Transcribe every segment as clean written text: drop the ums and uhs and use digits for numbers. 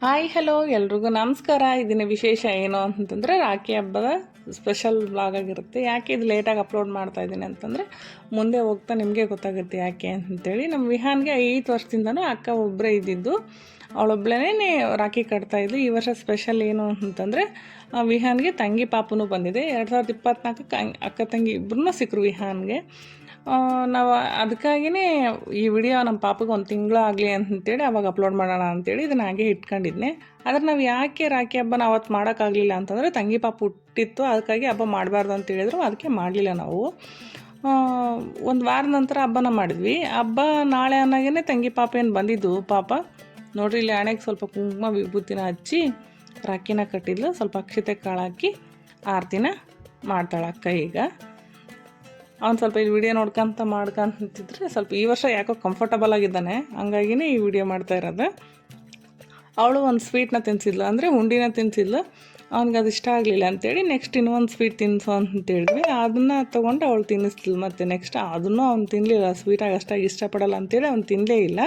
Hi hello ಎಲ್ರಿಗೂ ನಮಸ್ಕಾರ. ಇದನ್ನ ವಿಶೇಷ ಏನು ಅಂತಂದರೆ ರಾಖಿ ಹಬ್ಬದ ಸ್ಪೆಷಲ್ ವ್ಲಾಗ್ ಆಗಿರುತ್ತೆ. ಯಾಕೆ ಇದು ಲೇಟಾಗಿ ಅಪ್ಲೋಡ್ ಮಾಡ್ತಾ ಇದ್ದೀನಿ ಅಂತಂದರೆ ಮುಂದೆ ಹೋಗ್ತಾ ನಿಮಗೆ ಗೊತ್ತಾಗುತ್ತೆ ಯಾಕೆ ಅಂತೇಳಿ. ನಮ್ಮ ವಿಹಾನ್ಗೆ 5 ವರ್ಷದಿಂದನೂ ಅಕ್ಕ ಒಬ್ಬರೇ ಇದ್ದಿದ್ದು, ಅವಳೊಬ್ಬಳೇ ರಾಖಿ ಕಟ್ತಾಯಿದ್ಲು. ಈ ವರ್ಷ ಸ್ಪೆಷಲ್ ಏನು ಅಂತಂದರೆ ವಿಹಾನ್ಗೆ ತಂಗಿ ಪಾಪನೂ ಬಂದಿದೆ. 2024ಕ್ಕೆ ಅಕ್ಕ ತಂಗಿ ಇಬ್ಬರೂ ಸಿಕ್ಕರು ವಿಹಾನ್ಗೆ. ನಾವು ಅದಕ್ಕಾಗಿಯೇ ಈ ವಿಡಿಯೋ ನಮ್ಮ ಪಾಪಗೆ ಒಂದು ತಿಂಗಳಾಗಲಿ ಅಂತೇಳಿ ಅವಾಗ ಅಪ್ಲೋಡ್ ಮಾಡೋಣ ಅಂತೇಳಿ ಇದನ್ನು ಹಾಗೆ ಇಟ್ಕೊಂಡಿದ್ದೆ. ಆದರೆ ನಾವು ಯಾಕೆ ರಾಖಿ ಹಬ್ಬನ ಅವತ್ತು ಮಾಡೋಕ್ಕಾಗಲಿಲ್ಲ ಅಂತಂದರೆ ತಂಗಿ ಪಾಪ ಹುಟ್ಟಿತ್ತು, ಅದಕ್ಕಾಗಿ ಹಬ್ಬ ಮಾಡಬಾರ್ದು ಅಂತ ಹೇಳಿದ್ರು. ಅದಕ್ಕೆ ಮಾಡಲಿಲ್ಲ ನಾವು. ಒಂದು ವಾರದ ನಂತರ ಹಬ್ಬನ ಮಾಡಿದ್ವಿ. ಹಬ್ಬ ನಾಳೆ ಅನ್ನೋಗೇ ತಂಗಿ ಪಾಪ ಏನು ಬಂದಿದ್ದು ಪಾಪ ನೋಡ್ರಿ, ಇಲ್ಲಿ ಹಣೆಗೆ ಸ್ವಲ್ಪ ಕುಂಕುಮ ವಿಭೂತಿನ ಹಚ್ಚಿ ರಾಖಿನ ಕಟ್ಟಿದ್ಲು. ಸ್ವಲ್ಪ ಅಕ್ಷತೆ ಕಾಳು ಹಾಕಿ ಆರತಿನ ಮಾಡ್ತಾಳೆ ಅಕ್ಕ. ಈಗ ಅವ್ನು ಸ್ವಲ್ಪ ಈ ವಿಡಿಯೋ ಮಾಡ್ಕೊಂತಿದ್ರೆ ಸ್ವಲ್ಪ ಈ ವರ್ಷ ಯಾಕೋ ಕಂಫರ್ಟಬಲ್ ಆಗಿದ್ದಾನೆ, ಹಂಗಾಗಿನೇ ಈ ವಿಡಿಯೋ ಮಾಡ್ತಾ ಇರೋದು. ಅವಳು ಒಂದು ಸ್ವೀಟ್ನ ತಿನ್ನಿಸಿದ್ಲು, ಅಂದರೆ ಉಂಡಿನ ತಿನ್ನಿಸಿದ್ಲು. ಅವ್ನಿಗೆ ಅದು ಇಷ್ಟ ಆಗಲಿಲ್ಲ ಅಂತೇಳಿ ನೆಕ್ಸ್ಟ್ ಇನ್ನೊಂದು ಸ್ವೀಟ್ ತಿನ್ನಿಸು ಅಂತೇಳಿದ್ವಿ. ಅದನ್ನು ತೊಗೊಂಡು ಅವಳು ತಿನ್ನಿಸ್ತಿದ್ಲು. ಮತ್ತು ನೆಕ್ಸ್ಟ್ ಅದನ್ನು ಅವ್ನು ತಿನ್ನಲಿಲ್ಲ, ಸ್ವೀಟಾಗಿ ಅಷ್ಟಾಗಿ ಇಷ್ಟಪಡಲ್ಲ ಅಂತೇಳಿ ಅವ್ನು ತಿನ್ನಲೇ ಇಲ್ಲ.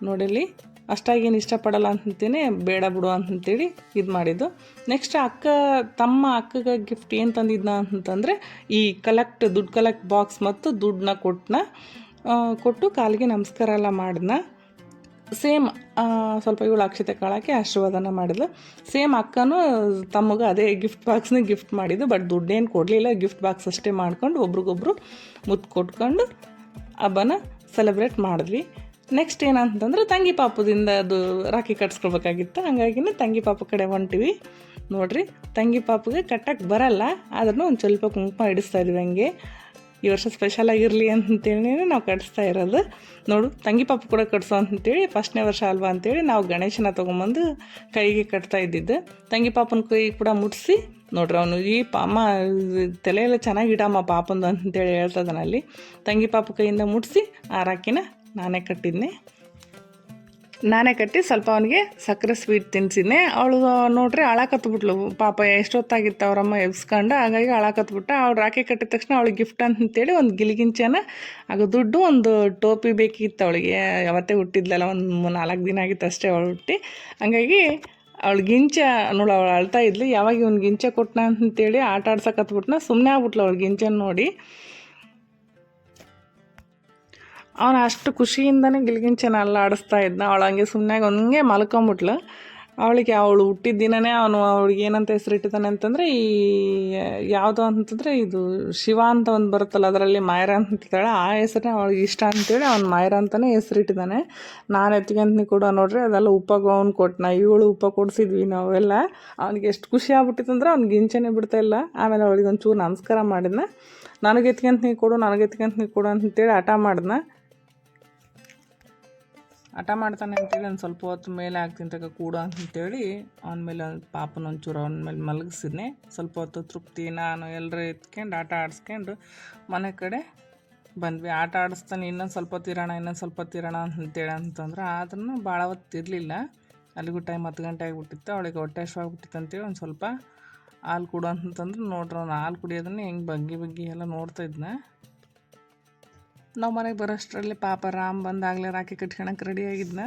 ನೋಡಿಲ್ಲಿ ಅಷ್ಟಾಗೇನು ಇಷ್ಟಪಡಲ್ಲ ಅಂತಂತೇನೆ ಬೇಡ ಬಿಡು ಅಂತಂತೇಳಿ ಇದು ಮಾಡಿದ್ದು. ನೆಕ್ಸ್ಟ್ ಅಕ್ಕಗೆ ಗಿಫ್ಟ್ ಏನು ತಂದಿದ್ನ ಅಂತಂದರೆ ಈ ದುಡ್ಡು ಕಲೆಕ್ಟ್ ಬಾಕ್ಸ್ ಮತ್ತು ದುಡ್ಡನ್ನ ಕೊಟ್ಟು ಕಾಲಿಗೆ ನಮಸ್ಕಾರ ಎಲ್ಲ ಮಾಡಿದ್ನ. ಸೇಮ್ ಸ್ವಲ್ಪ ಇವಳು ಅಕ್ಷತೆ ಕಾಳಕ್ಕೆ ಆಶೀರ್ವಾದನ ಮಾಡಿದ್ಲು. ಸೇಮ್ ಅಕ್ಕನೂ ತಮಗೆ ಅದೇ ಗಿಫ್ಟ್ ಬಾಕ್ಸ್ನ ಗಿಫ್ಟ್ ಮಾಡಿದ್ದು. ಬಟ್ ದುಡ್ಡೇನು ಕೊಡಲಿಲ್ಲ, ಗಿಫ್ಟ್ ಬಾಕ್ಸ್ ಅಷ್ಟೇ ಮಾಡ್ಕೊಂಡು ಒಬ್ರಿಗೊಬ್ರು ಮುತ್ತು ಕೊಟ್ಕೊಂಡು ಹಬ್ಬನ ಸೆಲೆಬ್ರೇಟ್ ಮಾಡಿದ್ವಿ. ನೆಕ್ಸ್ಟ್ ಏನಂತಂದ್ರೆ ತಂಗಿ ಪಾಪದಿಂದ ಅದು ರಾಖಿ ಕಟ್ಸ್ಕೊಳ್ಬೇಕಾಗಿತ್ತು, ಹಂಗಾಗಿನೇ ತಂಗಿ ಪಾಪ ಕಡೆ ಹೊಂಟಿವಿ. ನೋಡಿರಿ, ತಂಗಿ ಪಾಪಗೆ ಕಟ್ಟಕ್ಕೆ ಬರಲ್ಲ, ಆದ್ರೂ ಒಂದು ಸ್ವಲ್ಪ ಕುಂಕುಮ ಇಡಿಸ್ತಾ ಇದ್ವಿ. ಹಂಗೆ ಈ ವರ್ಷ ಸ್ಪೆಷಲ್ ಆಗಿರಲಿ ಅಂತೇಳಿ ನಾವು ಕಟ್ಸ್ತಾ ಇರೋದು. ನೋಡು, ತಂಗಿ ಪಾಪ ಕೂಡ ಕಟ್ಸೋ ಅಂತೇಳಿ ಫಸ್ಟ್ನೇ ವರ್ಷ ಅಲ್ವಾ ಅಂತೇಳಿ ನಾವು ಗಣೇಶನ ತೊಗೊಂಬಂದು ಕೈಗೆ ಕಟ್ತಾ ಇದ್ದಿದ್ದು. ತಂಗಿ ಪಾಪನ ಕೈ ಕೂಡ ಮುಟ್ಟಿಸಿ ನೋಡ್ರಿ, ಅವನು ಈ ಅಮ್ಮ ತಲೆಯೆಲ್ಲ ಚೆನ್ನಾಗಿ ಇಡಮ್ಮ ಪಾಪಂದು ಅಂತೇಳಿ ಹೇಳ್ತದಾನಲ್ಲಿ. ತಂಗಿ ಪಾಪ ಕೈಯಿಂದ ಮುಟ್ಟಿಸಿ ಆ ರಾಖಿನ ನಾನೇ ಕಟ್ಟಿ ಸ್ವಲ್ಪ ಅವನಿಗೆ ಸಕ್ಕರೆ ಸ್ವೀಟ್ ತಿನ್ನಿಸಿದ್ನೆ. ಅವಳು ನೋಡ್ರಿ ಅಳಕತ್ಬಿಟ್ಲು ಪಾಪ. ಎಷ್ಟೊತ್ತಾಗಿತ್ತು ಅವರಮ್ಮ ಎಬ್ಸ್ಕೊಂಡು, ಹಾಗಾಗಿ ಅಳಕತ್ಬಿಟ್ಟ. ಅವಳು ರಾಖಿ ಕಟ್ಟಿದ ತಕ್ಷಣ ಅವಳಿಗೆ ಗಿಫ್ಟ್ ಅಂತೇಳಿ ಒಂದು ಗಿಲಿಗಿಂಚನ ಆಗ ದುಡ್ಡು ಒಂದು ಟೋಪಿ ಬೇಕಿತ್ತು ಅವಳಿಗೆ. ಯಾವತ್ತೇ ಹುಟ್ಟಿದ್ಲಲ್ಲ, ಒಂದು 4 ದಿನ ಆಗಿತ್ತು ಅಷ್ಟೇ ಅವಳು ಹುಟ್ಟಿ. ಹಂಗಾಗಿ ಅವಳು ಗಿಂಚ ಅವಳು ಅಳ್ತಾ ಇದ್ಲು. ಯಾವಾಗ ಇವ್ನು ಗಿಂಚ ಕೊಟ್ಟನ ಅಂತೇಳಿ ಆಟ ಆಡ್ಸಕತ್ಬಿಟ್ನ. ಸುಮ್ಮನೆ ಆಗ್ಬಿಟ್ಲು ಅವಳು ಗಿಂಚನ ನೋಡಿ. ಅವನು ಅಷ್ಟು ಖುಷಿಯಿಂದನೇ ಗಿಲ್ಗಿಂಚನ ಎಲ್ಲ ಆಡಿಸ್ತಾ ಇದ್ದ. ಅವಳು ಹಂಗೆ ಸುಮ್ಮನೆ ಹಂಗೆ ಮಲ್ಕೊಂಬಿಟ್ಲು. ಅವಳು ಹುಟ್ಟಿದ ದಿನವೇ ಅವಳಿಗೆ ಏನಂತ ಹೆಸರಿಟ್ಟಿದ್ದಾನೆ ಅಂತಂದರೆ, ಈ ಯಾವುದು ಅಂತಂದರೆ ಇದು ಶಿವ ಅಂತ ಒಂದು ಬರುತ್ತಲ್ಲ, ಅದರಲ್ಲಿ ಮಾಯರ ಅಂತಿದ್ದಾಳೆ. ಆ ಹೆಸರೇ ಅವಳಿಗೆ ಇಷ್ಟ ಅಂತೇಳಿ ಅವ್ನು ಮಾಯರ ಅಂತಲೇ ಹೆಸರಿಟ್ಟಿದ್ದಾನೆ. ನಾನು ಎತ್ಕೊಂತೀನಿ ಕೂಡ ನೋಡ್ರಿ, ಅದೆಲ್ಲ ಉಪ್ಪಾಗ ಅವ್ನು ಕೊಟ್ಟನ, ಇವಳು ಉಪ್ಪ ಕೊಡಿಸಿದ್ವಿ ನಾವೆಲ್ಲ. ಅವ್ನಿಗೆ ಎಷ್ಟು ಖುಷಿ ಆಗ್ಬಿಟ್ಟಿತ್ತಂದ್ರೆ ಅವ್ನಿಗೆ ಗಿಂಚನೆ ಬಿಡ್ತಾಯಿಲ್ಲ. ಆಮೇಲೆ ಅವಳಿಗೆ ಒಂಚೂರು ನಮಸ್ಕಾರ ಮಾಡಿದ್ನ. ನನಗೆ ಎತ್ಕೊಂತೀನಿ ಕೊಡು ಅಂತೇಳಿ ಹಠ ಮಾಡ್ತಾನೆ ಅಂತೇಳಿ ಒಂದು ಸ್ವಲ್ಪ ಹೊತ್ತು ಮೇಲೆ ಆಗ್ತೀನಿ ತಗ ಕೂಡ ಅಂತೇಳಿ ಅವನ ಮೇಲೆ ಪಾಪನ ಒಂಚೂರು ಅವನ ಮೇಲೆ ಮಲಗಿಸಿದ್ನೆ. ಸ್ವಲ್ಪ ಹೊತ್ತು ತೃಪ್ತಿ ನಾನು ಎಲ್ಲರೂ ಎತ್ಕೊಂಡು ಆಟ ಆಡಿಸ್ಕೊಂಡು ಮನೆ ಕಡೆ ಬಂದ್ವಿ. ಆಟ ಆಡಿಸ್ತಾನೆ ಇನ್ನೊಂದು ಸ್ವಲ್ಪ ಹೊತ್ತಿರೋಣ ಅಂತೇಳಿ ಅಂತಂದ್ರೆ, ಆದ್ರೂ ಭಾಳ ಹೊತ್ತು ಇರಲಿಲ್ಲ. ಅಲ್ಲಿಗೂ ಟೈಮ್ 10 ಗಂಟೆ ಆಗಿಬಿಟ್ಟಿತ್ತು. ಅವಳಿಗೆ ಹೊಟ್ಟೆ ಹಶ್ವಾಗಿಬಿಟ್ಟಿತ್ತು ಅಂತೇಳಿ ಒಂದು ಸ್ವಲ್ಪ ಹಾಲು ಕೊಡು ಅಂತಂದ್ರೆ ನೋಡ್ರಿ, ಅವ್ನು ಹಾಲು ಕುಡಿಯೋದನ್ನೇ ಹೆಂಗೆ ಬಗ್ಗಿ ಎಲ್ಲ ನೋಡ್ತಾ ಇದ್ನ. ನಾವು ಮನೆಗೆ ಬರೋಷ್ಟರಲ್ಲಿ ಪಾಪ ರಾಮ್ ಬಂದಾಗಲೇ ರಾಖಿ ಕಟ್ಕೊಳಕ್ಕೆ ರೆಡಿ ಆಗಿದ್ನ.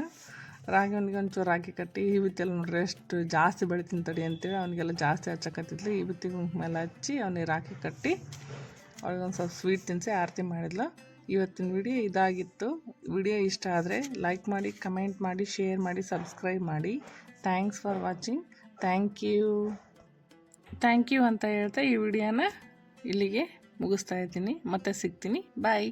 ಅವನಿಗೆ ಒಂಚೂರು ರಾಖಿ ಕಟ್ಟಿ ಈವತ್ತೆಲ್ಲ ನೋಡ್ರಿ ಎಷ್ಟು ಜಾಸ್ತಿ ಬೆಳಿತೀನಿ ತಡಿ ಅಂತೇಳಿ ಅವನಿಗೆಲ್ಲ ಜಾಸ್ತಿ ಹಚ್ಚಕತ್ತಿದ್ಲು. ಈವತ್ತಿಗೆ ಮೇಲೆ ಹಚ್ಚಿ ಅವನಿಗೆ ರಾಖಿ ಕಟ್ಟಿ ಅವಳಿಗೊಂದು ಸ್ವಲ್ಪ ಸ್ವೀಟ್ ತಿನ್ನಿಸಿ ಆರತಿ ಮಾಡಿದ್ಲು. ಇವತ್ತಿನ ವಿಡಿಯೋ ಇದಾಗಿತ್ತು. ವಿಡಿಯೋ ಇಷ್ಟ ಆದರೆ ಲೈಕ್ ಮಾಡಿ, ಕಮೆಂಟ್ ಮಾಡಿ, ಶೇರ್ ಮಾಡಿ, ಸಬ್ಸ್ಕ್ರೈಬ್ ಮಾಡಿ. Thanks for watching. Thank you ಅಂತ ಹೇಳ್ತಾ ಈ ವಿಡಿಯೋನ ಇಲ್ಲಿಗೆ ಮುಗಿಸ್ತಾ ಇದ್ದೀನಿ. ಮತ್ತೆ ಸಿಗ್ತೀನಿ. ಬಾಯ್.